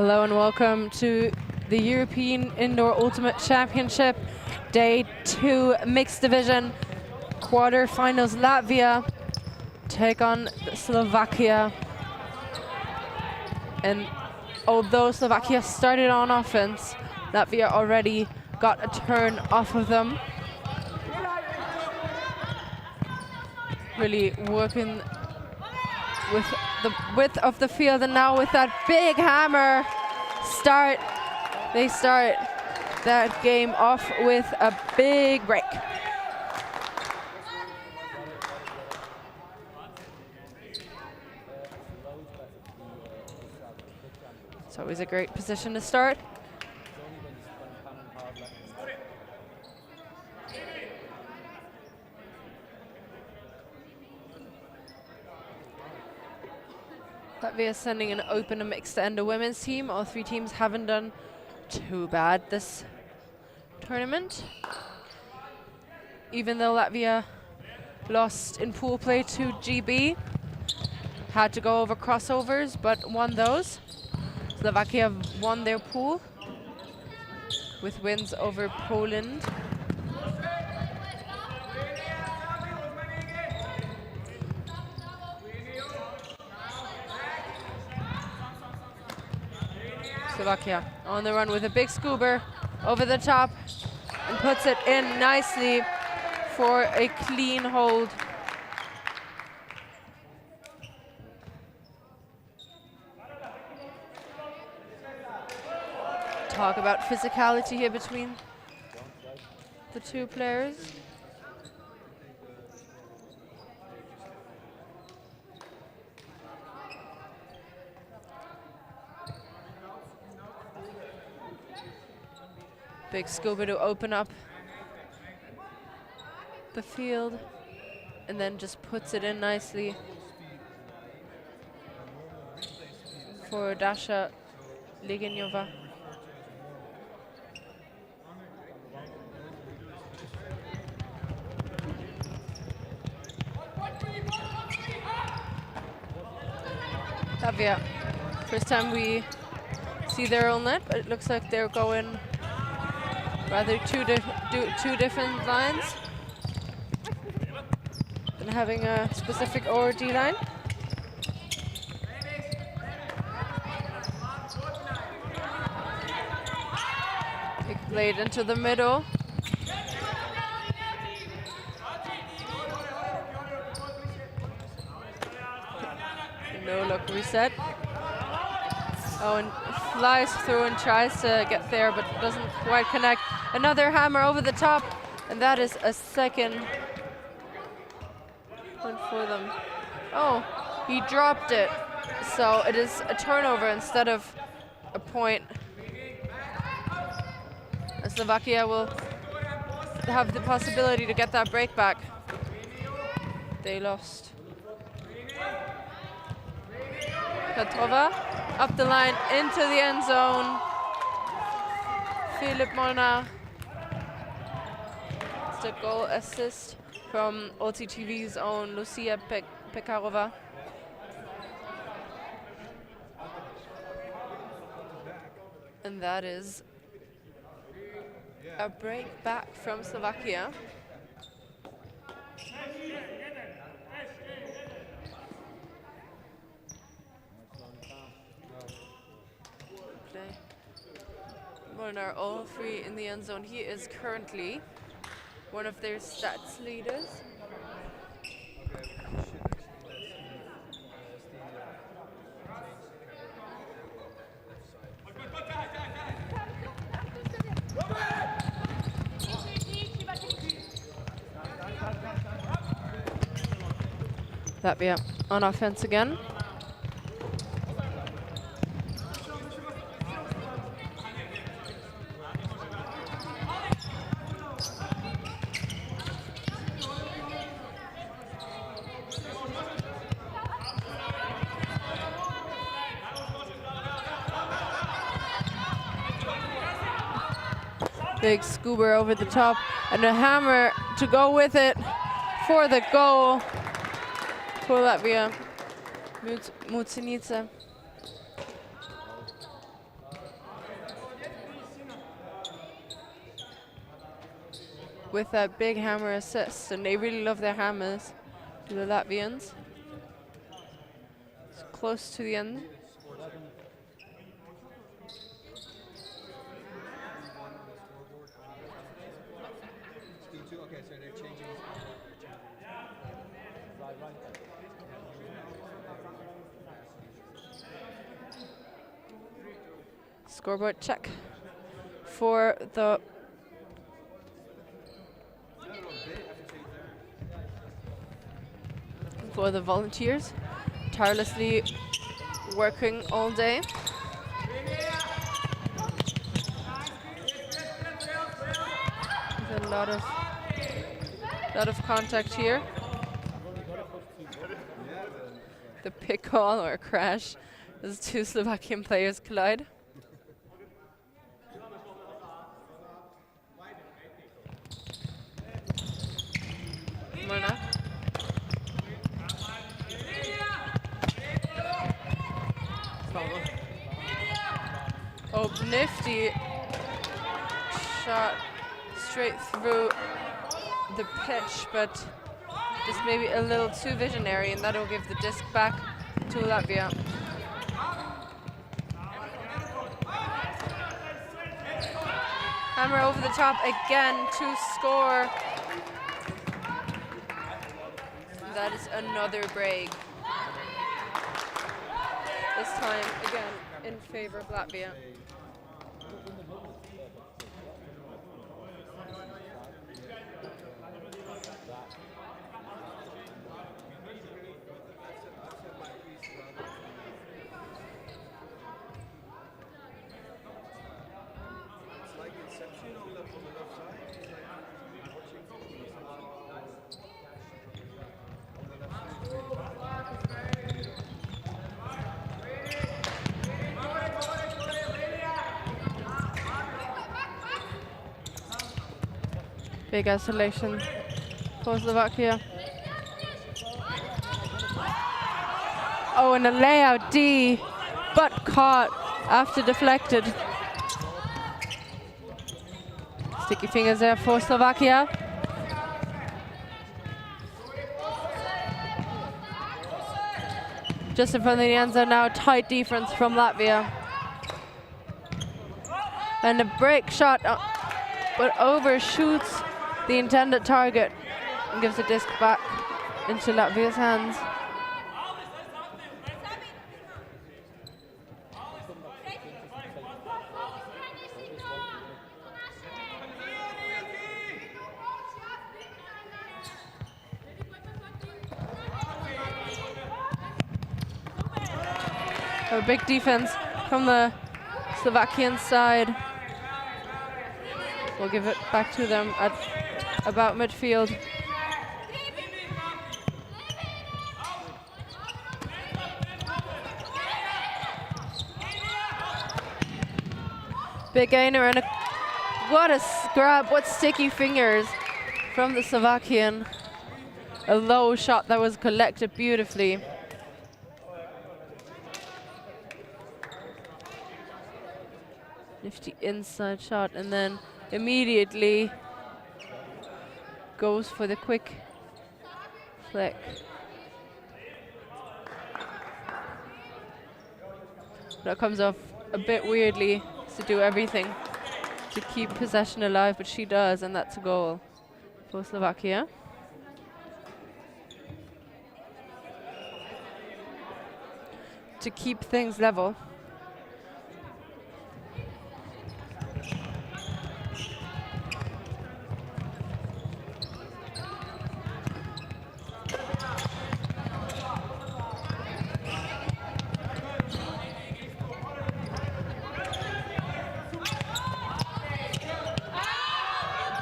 Hello and welcome to the European Indoor Ultimate Championship, Day 2 Mixed Division, quarterfinals. Latvia take on Slovakia. And although Slovakia started on offense, Latvia already got a turn off of them. Really working with the width of the field, and now with that big hammer they start that game off with a big break. It's always a great position to start. Latvia sending an open, a mixed, and a women's team. All three teams haven't done too bad this tournament. Even though Latvia lost in pool play to GB, had to go over crossovers, but won those. Slovakia won their pool with wins over Poland. Slovakia on the run with a big scuba over the top and puts it in nicely for a clean hold. Talk about physicality here between the two players. Big scuba to open up the field and then just puts it in nicely for Dasha Legenyova. Latvia, first time we see their own net, but it looks like they're going rather two different lines than having a specific O or D line. Big blade into the middle. No look reset. Oh, and flies through and tries to get there, but doesn't quite connect. Another hammer over the top, and that is a second point for them. Oh, he dropped it. So it is a turnover instead of a point. And Slovakia will have the possibility to get that break back. They lost. Petrova up the line into the end zone. Philip Molnar. It's a goal assist from ULTI.TV's own Lucia Pekarova. And that is a break back from Slovakia. Molnar, all three in the end zone. He is currently one of their stats leaders. Latvia on offense again. Big scuba over the top and a hammer to go with it for the goal for Latvia. Mucinica. with that big hammer assist, and they really love their hammers, to the Latvians. It's close to the end. Scoreboard check for the volunteers, tirelessly working all day. There's a lot of contact here. The pick-all or crash as two Slovakian players collide. Marna. Oh, nifty shot straight through the pitch, but just maybe a little too visionary, and that'll give the disc back to Latvia. Hammer over the top again to score. That is another break. This time again in favor of Latvia. Big isolation for Slovakia. Oh, and a layout D, but caught after deflected. Sticky fingers there for Slovakia. Just in front of the end zone now, tight defense from Latvia. And a break shot, but overshoots the intended target and gives the disc back into Latvia's hands. A big defense from the Slovakian side. We'll give it back to them at about midfield. Big gainer and what a grab, what sticky fingers from the Slovakian. A low shot that was collected beautifully. Nifty inside shot, and then immediately goes for the quick flick. That comes off a bit weirdly to do everything to keep possession alive, but she does, and that's a goal for Slovakia. To keep things level.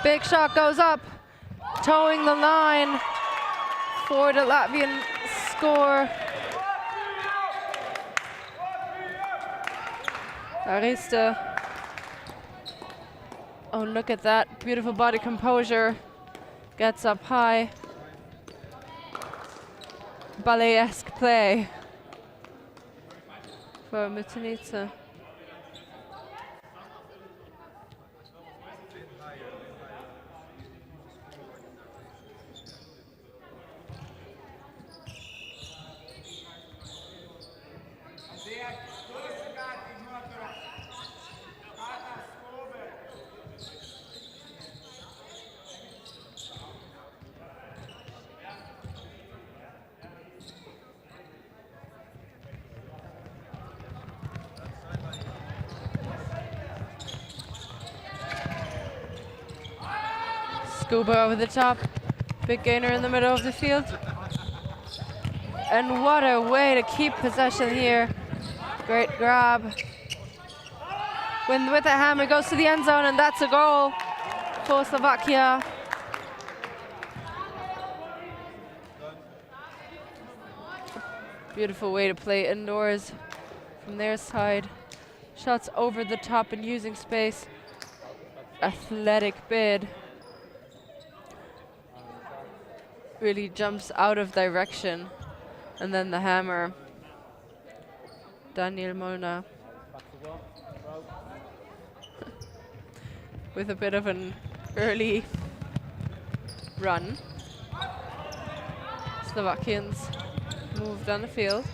Big shot goes up, towing the line for the Latvian score. Arista. Oh, look at that. Beautiful body composure. Gets up high. Ballet-esque play for Mutanica. Scuba over the top. Big gainer in the middle of the field. And what a way to keep possession here. Great grab. With the hammer, goes to the end zone, and that's a goal for Slovakia. Beautiful way to play indoors from their side. Shots over the top and using space. Athletic bid. Really jumps out of direction. And then the hammer. Daniel Molnar. With a bit of an early run. Slovakians move down the field.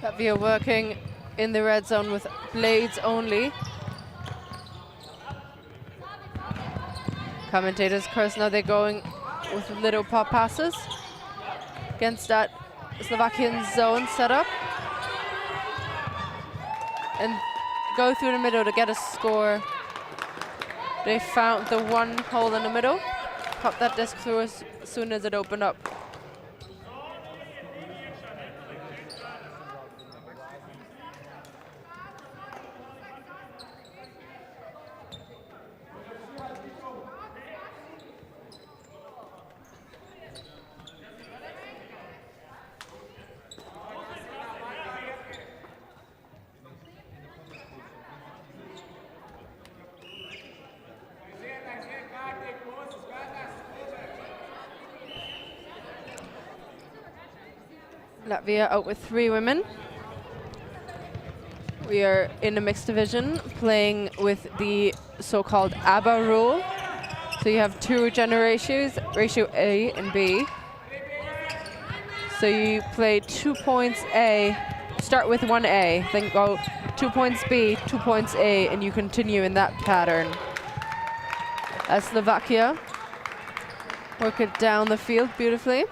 Latvia working in the red zone with blades only. Commentators curse now they're going with little pop passes against that Slovakian zone setup. And go through the middle to get a score. They found the one hole in the middle. Pop that disc through as soon as it opened up. Latvia out with 3 women. We are in a mixed division playing with the so-called ABBA rule. So you have 2 gender ratios, ratio A and B. So you play 2 points A, start with 1A, then go 2 points B, 2 points A, and you continue in that pattern. As Slovakia work it down the field beautifully.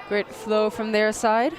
Great flow from their side.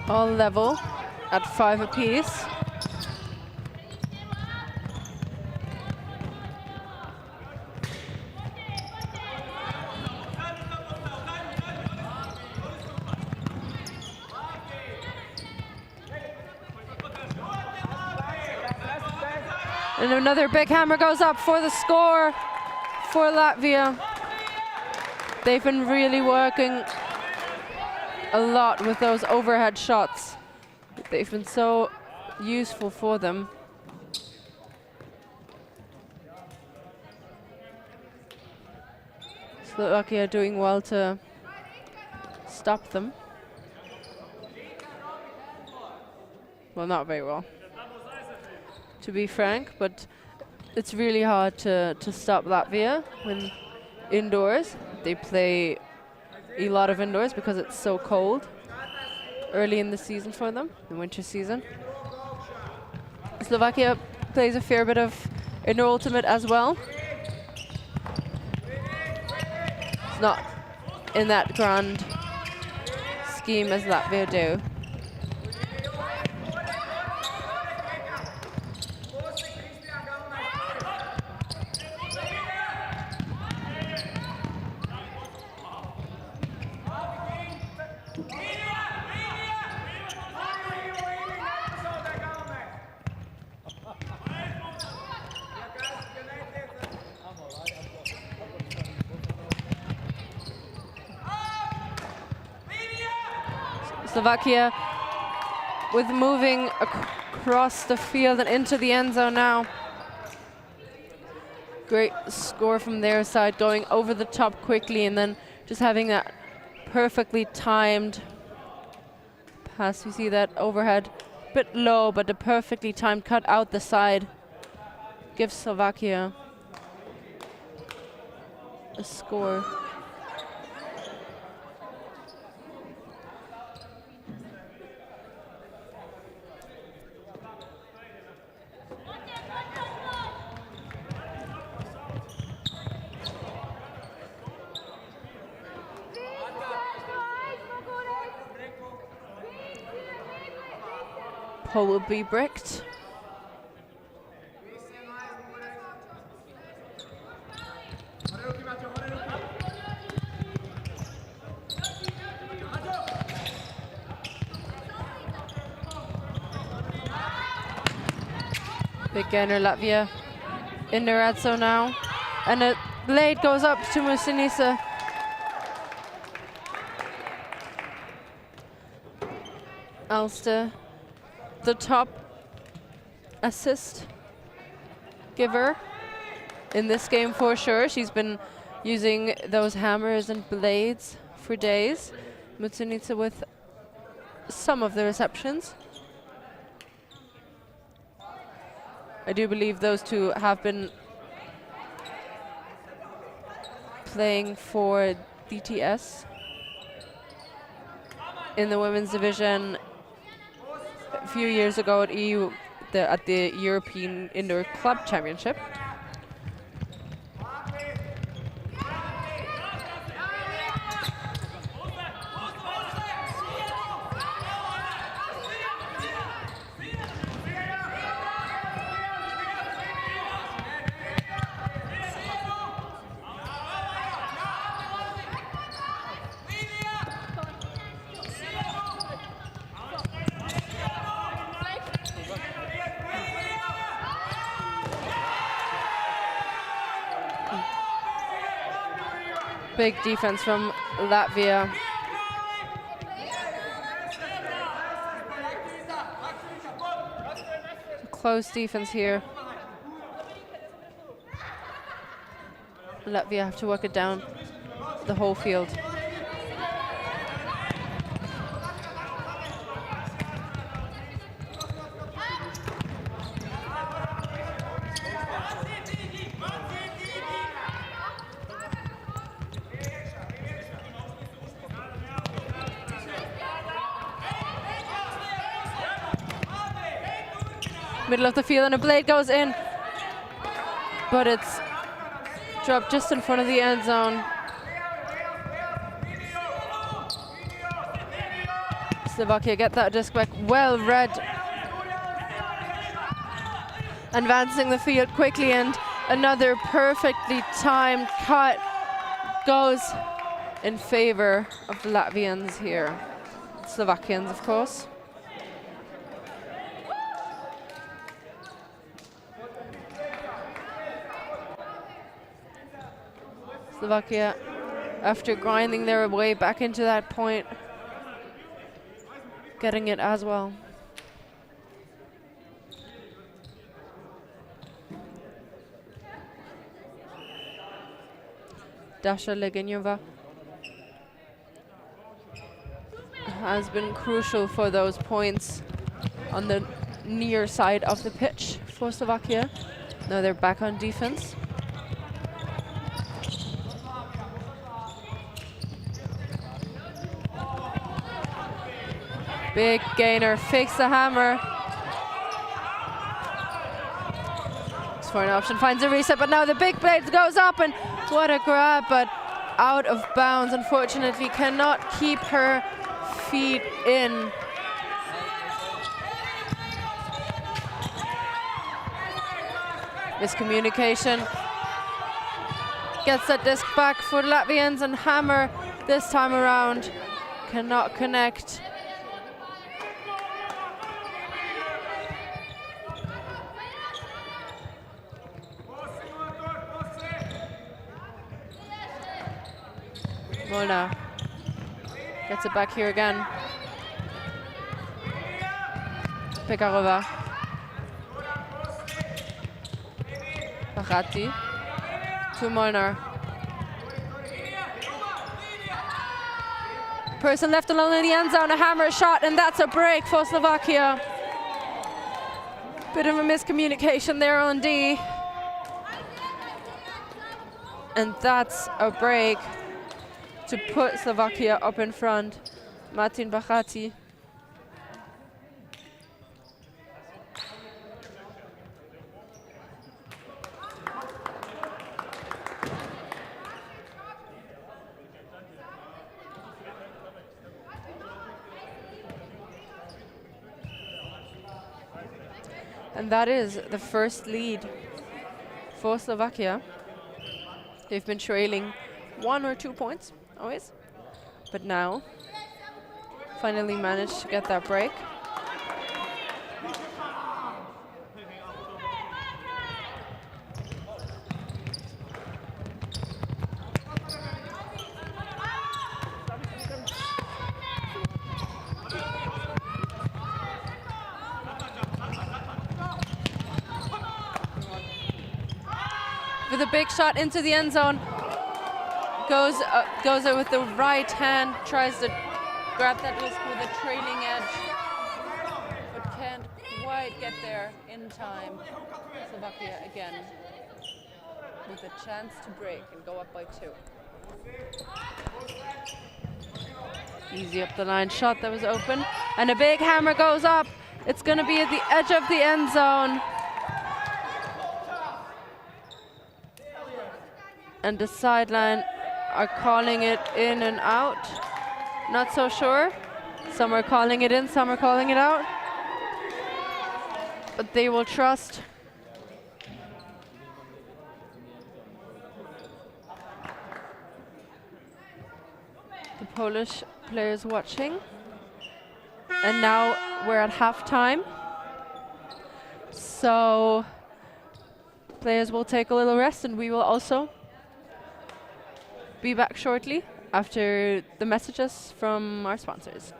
All level at 5 apiece. And another big hammer goes up for the score for Latvia. They've been really working a lot with those overhead shots. They've been so useful for them. Slovakia doing well to stop them. Well, not very well, to be frank, but it's really hard to stop Latvia when indoors. They play a lot of indoors because it's so cold early in the season for them, the winter season. Slovakia plays a fair bit of indoor ultimate as well. It's not in that grand scheme as Latvia do. Slovakia with moving across the field and into the end zone now. Great score from their side, going over the top quickly and then just having that perfectly timed pass. You see that overhead, a bit low, but a perfectly timed cut out the side gives Slovakia a score. Pole will be bricked. Big gainer Latvia in the red zone now. And a blade goes up to Musinisa. Alster, the top assist giver in this game for sure. She's been using those hammers and blades for days. Musinisa with some of the receptions. I do believe those two have been playing for DTS in the women's division a few years ago at at the European Indoor Club Championship. Big defense from Latvia. Close defense here. Latvia have to work it down the whole field. Middle of the field and a blade goes in, but it's dropped just in front of the end zone. Slovakia get that disc back, well read. Advancing the field quickly, and another perfectly timed cut goes in favor of the Latvians here. Slovakians, of course. Slovakia, after grinding their way back into that point, getting it as well. Dasha Legenyova has been crucial for those points on the near side of the pitch for Slovakia. Now they're back on defense. Big gainer, fakes the hammer. For an option, finds a reset, but now the big blade goes up, and what a grab, but out of bounds. Unfortunately, cannot keep her feet in. Miscommunication. Gets that disc back for the Latvians, and hammer this time around cannot connect. Molnar gets it back here again. Pekarová. Bachati to Molnar. Person left alone in the end zone, a hammer shot, and that's a break for Slovakia. Bit of a miscommunication there on D. And that's a break to put Slovakia up in front. Martin Bachati. And that is the first lead for Slovakia. They've been trailing 1 or 2 points, always. But now, finally managed to get that break. With a big shot into the end zone, goes it with the right hand, tries to grab that disc with a trailing edge, but can't quite get there in time. Slovakia again with a chance to break and go up by 2. Easy up the line shot that was open, and a big hammer goes up. It's going to be at the edge of the end zone. And the sideline are calling it in and out. Not so sure. Some are calling it in, some are calling it out. But they will trust the Polish players watching. And now we're at halftime. So players will take a little rest, and we will also be back shortly after the messages from our sponsors.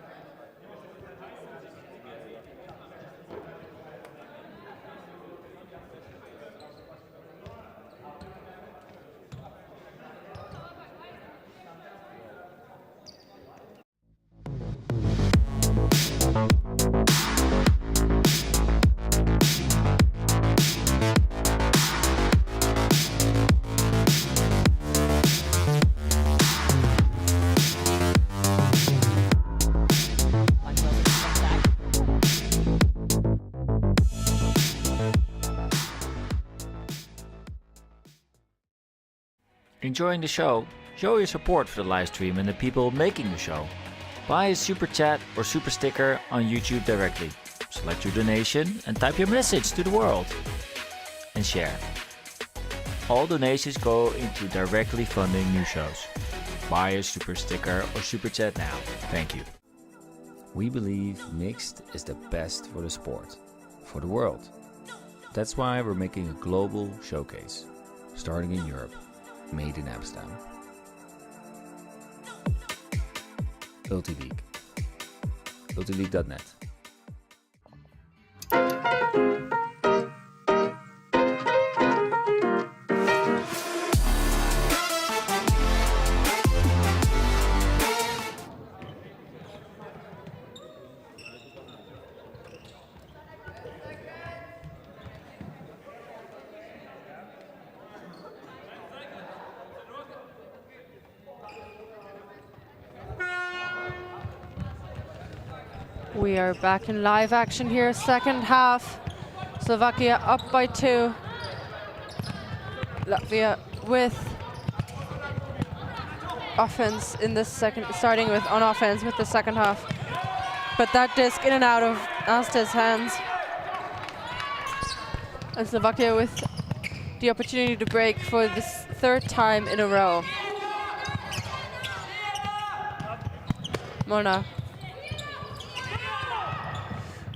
Enjoying the show? Show your support for the live stream and the people making the show. Buy a super chat or super sticker on YouTube directly. Select your donation and type your message to the world. And share. All donations go into directly funding new shows. Buy a super sticker or super chat now. Thank you. We believe mixed is the best for the sport, for the world. That's why we're making a global showcase, starting in Europe. Made in Amsterdam. ULTI.TV. ULTI.net. We are back in live action here, second half. Slovakia up by 2. Latvia with offense in the second, starting with on offense with the second half. But that disc in and out of Asta's hands. And Slovakia with the opportunity to break for this 3rd time in a row. Mona.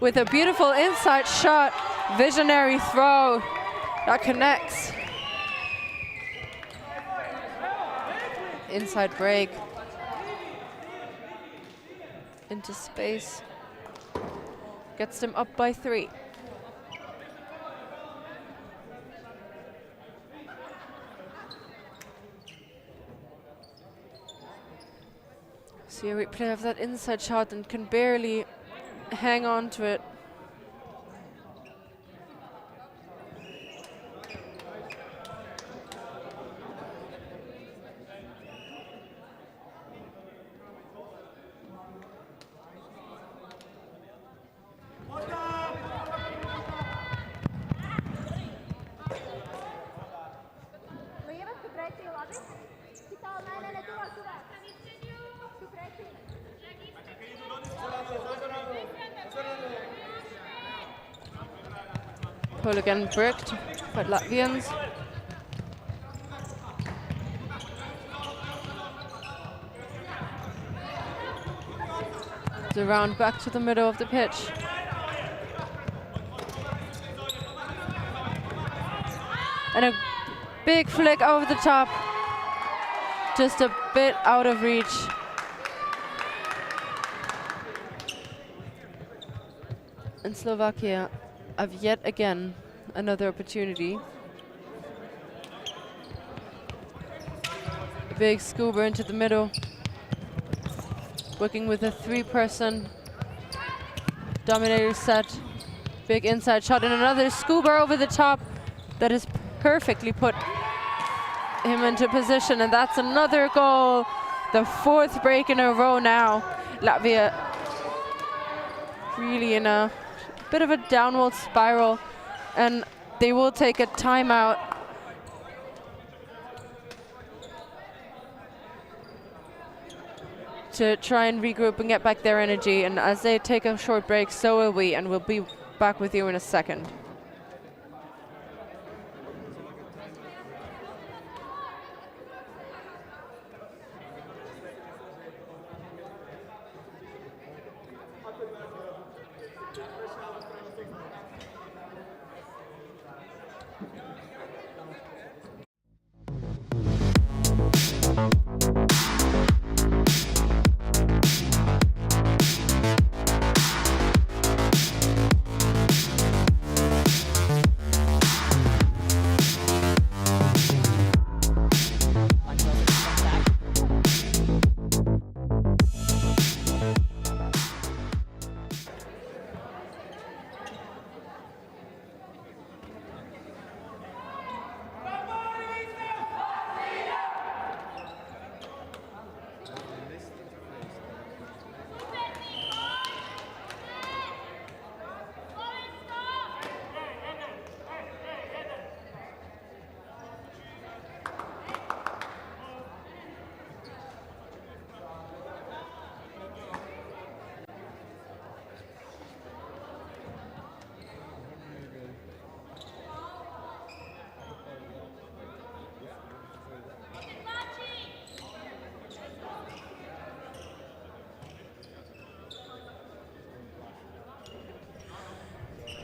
With a beautiful inside shot, visionary throw that connects. Inside break into space. Gets them up by 3. See a replay of that inside shot and can barely hang on to it. Pull again bricked by Latvians. The round back to the middle of the pitch. And a big flick over the top. Just a bit out of reach. And Slovakia have yet again another opportunity. A big scuba into the middle. Working with a 3-person dominator set. Big inside shot and another scuba over the top that has perfectly put him into position, and that's another goal. The 4th break in a row now. Latvia really in a bit of a downward spiral, and they will take a timeout. To try and regroup and get back their energy, and as they take a short break, so will we, and we'll be back with you in a second.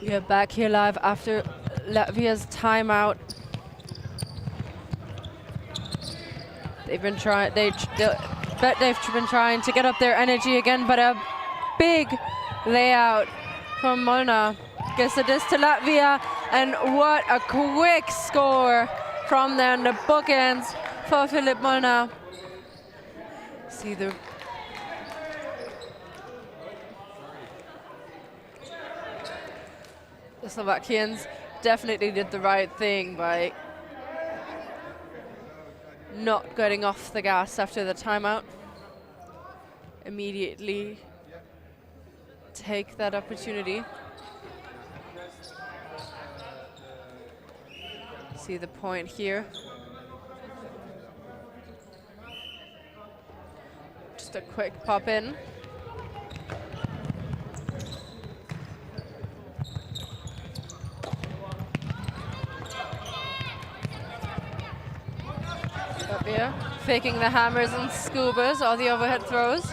We are back here live after Latvia's timeout. They've been trying. They've been trying to get up their energy again, but a big layout from Molnar gives it this to Latvia, and what a quick score from there on the bookends for Filip Molnar. See the Slovakians definitely did the right thing by not getting off the gas after the timeout. Immediately take that opportunity. See the point here. Just a quick pop in. Latvia faking the hammers and scubas, all the overhead throws.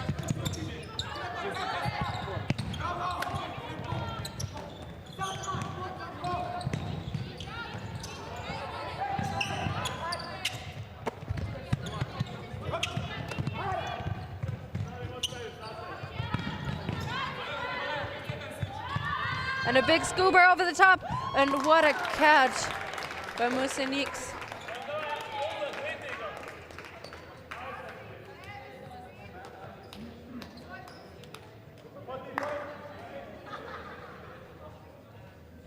And a big scuba over the top. And what a catch by Museniks.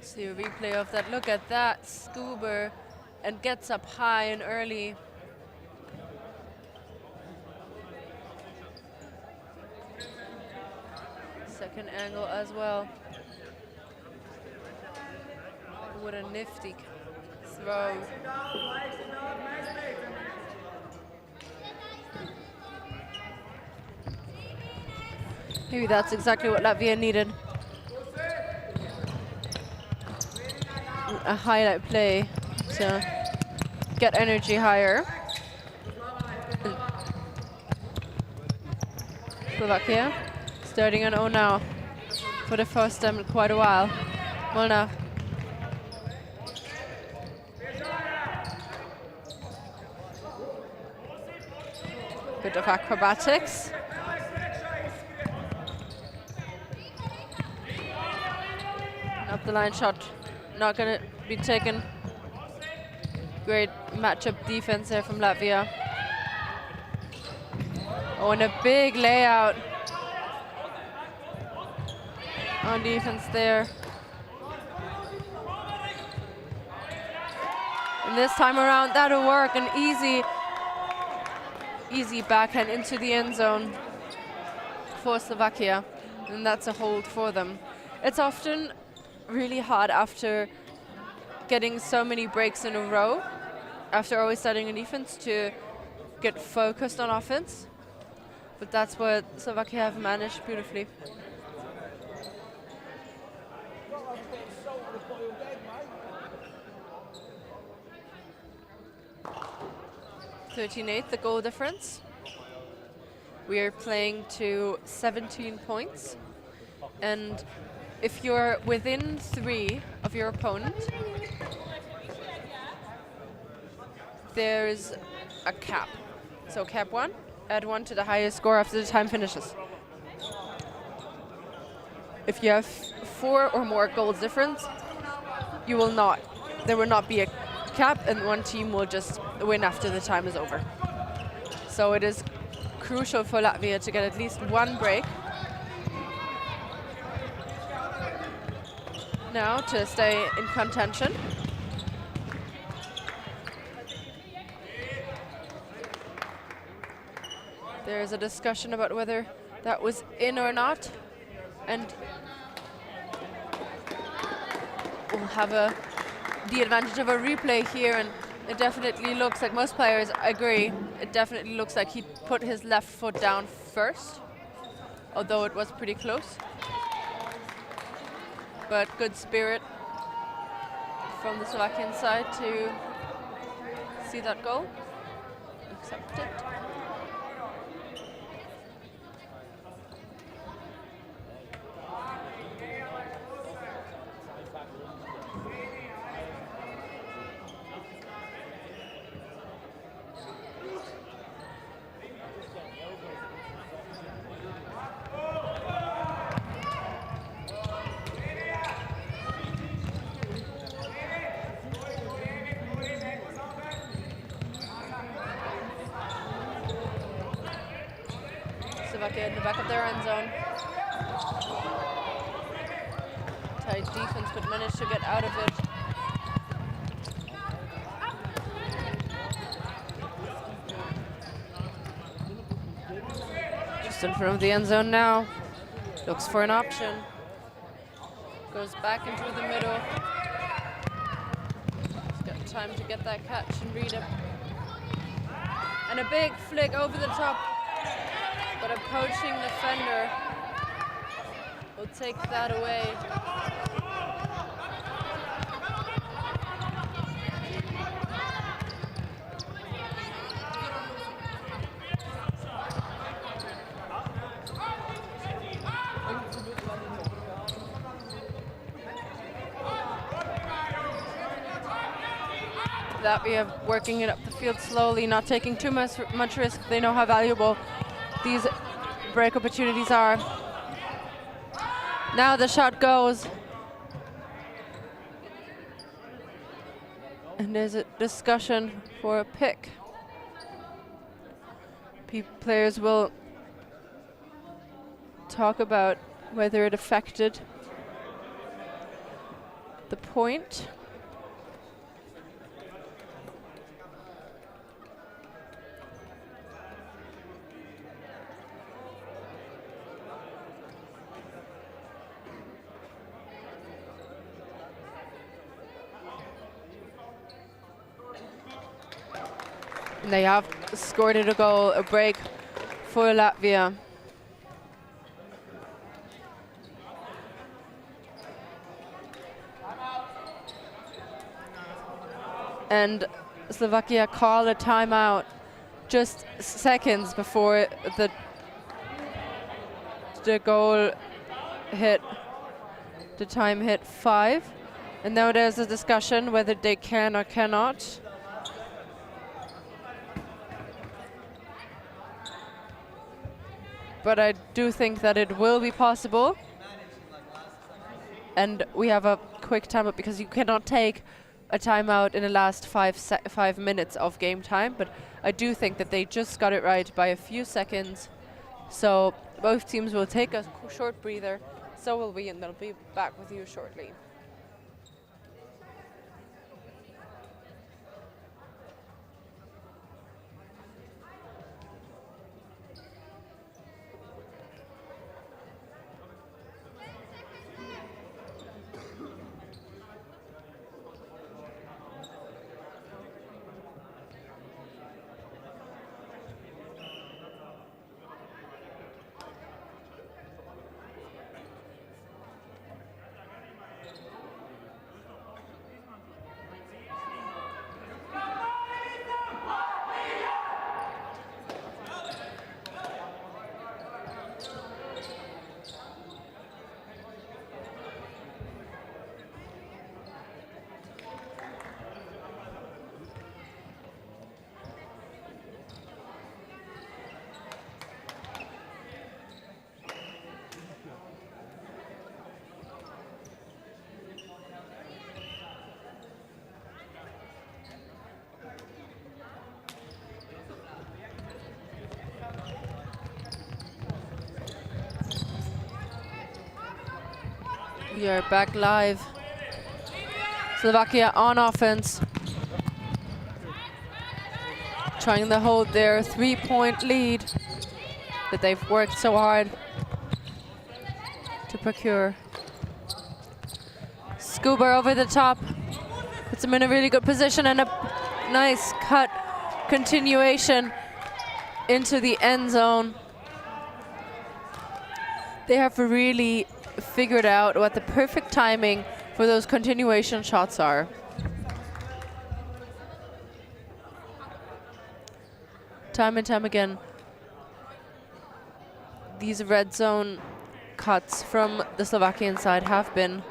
See a replay of that. Look at that scuba and gets up high and early. Second angle as well. What a nifty throw. Maybe that's exactly what Latvia needed. A highlight play to get energy higher. Slovakia starting on 0 now for the first time in quite a while. Molnar. Bit of acrobatics. Up the line shot, not going to be taken. Great matchup defense there from Latvia. Oh, and a big layout on defense there. And this time around, that'll work. An easy backhand into the end zone for Slovakia. And that's a hold for them. It's often really hard after getting so many breaks in a row, after always starting in defense, to get focused on offense. But that's what Slovakia have managed beautifully. 13-8, the goal difference. We are playing to 17 points. And if you're within 3 of your opponent, there's a cap. So cap 1, add 1 to the highest score after the time finishes. If you have 4 or more goals difference, there will not be a cap, and one team will just win after the time is over. So it is crucial for Latvia to get at least 1 break now to stay in contention. There's a discussion about whether that was in or not, and we'll have the advantage of a replay here, and it definitely looks like, most players agree, it definitely looks like he put his left foot down first, although it was pretty close. But good spirit from the Slovakian side to see that goal. Accept it. In the back of their end zone. Tight defense, but managed to get out of it. Just in front of the end zone now. Looks for an option. Goes back into the middle. He's got time to get that catch and read it. And a big flick over the top. But a poaching defender will take that away. Latvia working it up the field slowly, not taking too much risk. They know how valuable these break opportunities are. Now the shot goes. And there's a discussion for a pick. Players will talk about whether it affected the point. And they have scored a goal, a break for Latvia. And Slovakia called a timeout just seconds before the goal hit, the time hit 5. And now there's a discussion whether they can or cannot. But I do think that it will be possible. And we have a quick timeout because you cannot take a timeout in the last 5 minutes of game time. But I do think that they just got it right by a few seconds. So both teams will take a short breather. So will we, and they'll be back with you shortly. We are back live. Slovakia on offense, trying to hold their 3-point lead that they've worked so hard to procure. Scuba over the top, puts him in a really good position, and a nice cut continuation into the end zone. They have really figured out what the perfect timing for those continuation shots are. Time and time again, these red zone cuts from the Slovakian side have been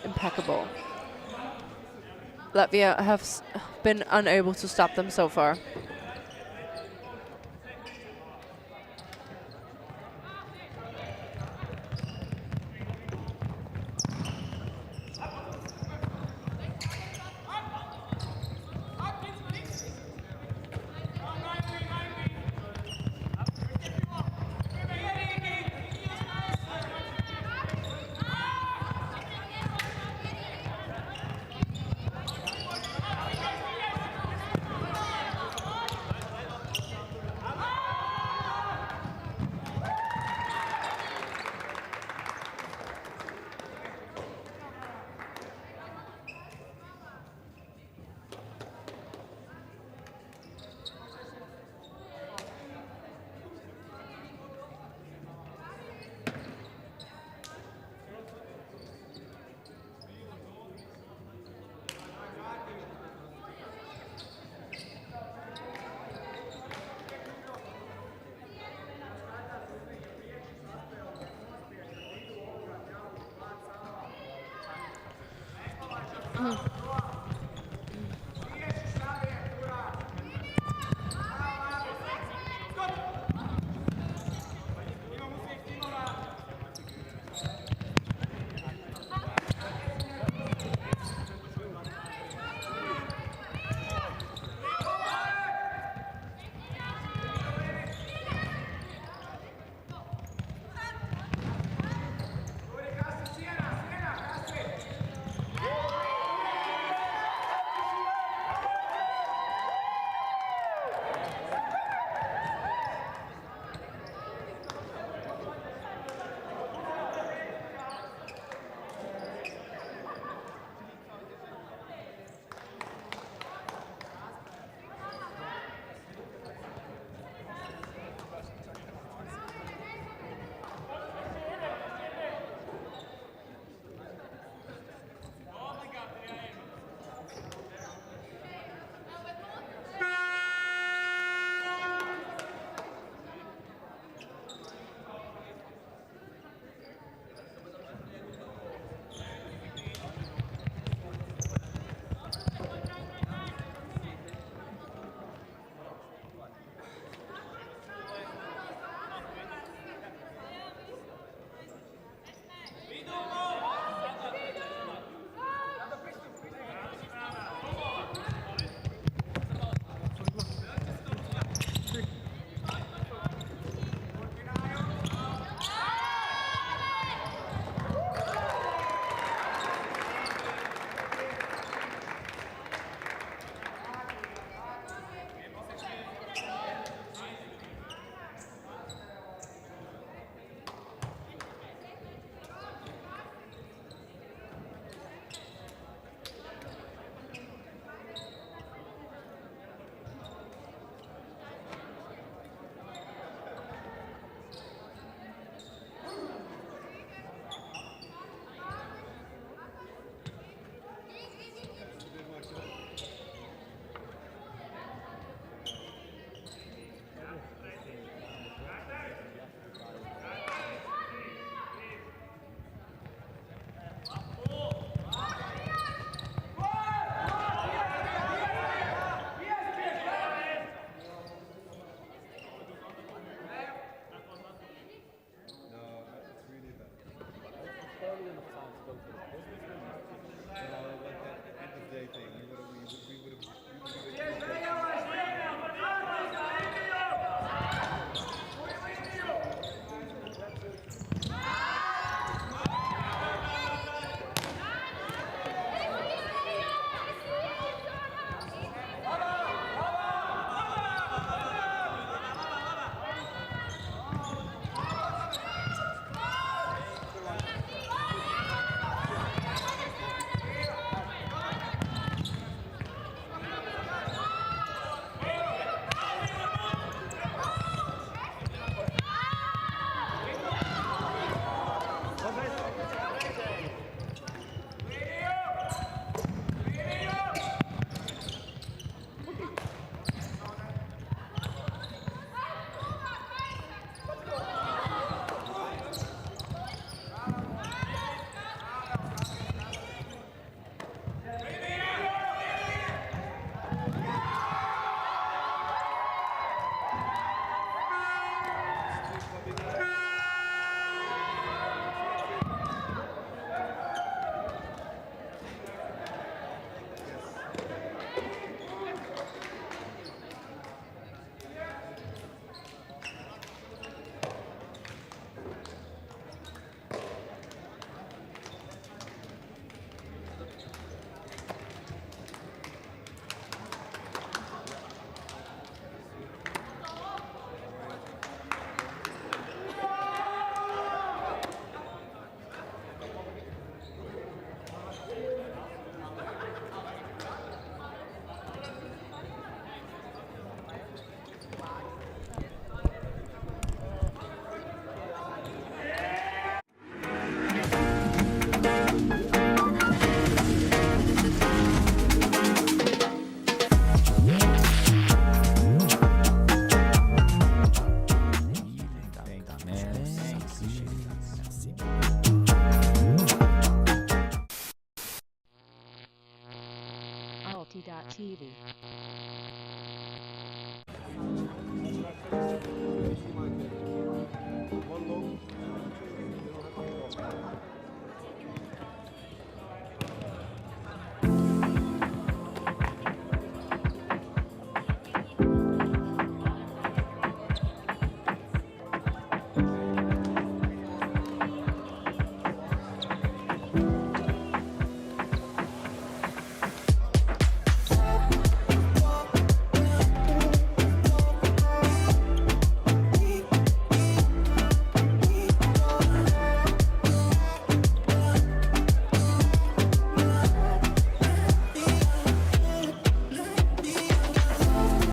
impeccable. Latvia have been unable to stop them so far.